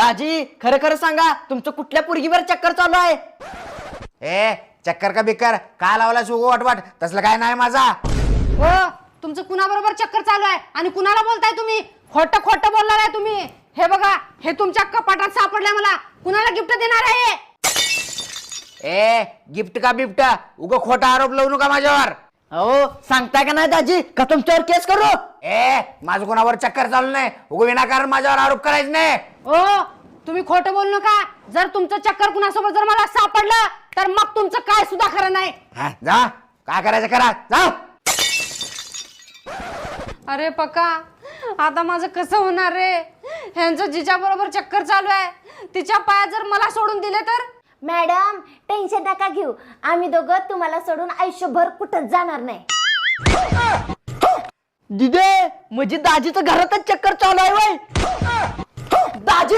दाजी खरं खरं सांगा तुमचं कुठल्या पोरगीवर चक्कर चालू आहे? ए चक्कर का बिक्कर का लावला सुगो वाटवाट तसलं काय नाही माझा. हो तुमचं कुणाबरोबर चक्कर चालू आहे आणि कुणाला बोलताय तुम्ही? खोटं खोटं बोलणार आहे तुम्ही. हे बघा हे तुमच्या कपाटात सापडलंय मला. कुणाला गिफ्ट देणार आहे? ए गिफ्ट का बिफ्ट उगो खोटा आरोप लावू नका माझ्यावर. हो सांगताय का नाही दाजी का तुमच्यावर केस करू? ए माझं कोणावर चक्कर चालू नाही. उगो विनाकारण माझ्यावर आरोप करायचं नाही. हो तुम्ही खोटं बोलू नका. जर तुमचं चक्कर कुणासोबत जर मला सापडलं तर मग तुमचं काय सुद्धा खरं नाही. हा, जा काय करायचं करा जा. अरे पक्का आता माझं कसं होणार रे? ह्यांचं जिच्या बरोबर चक्कर चालू आहे. तिच्या पायात जर मला सोडून दिले तर? मॅडम टेन्शन नका घेऊ, आम्ही दोघं तुम्हाला सोडून आयुष्यभर कुठंच जाणार नाही. दिदे म्हणजे दाजीचं घरातच चक्कर चालू आहे वय? दाजी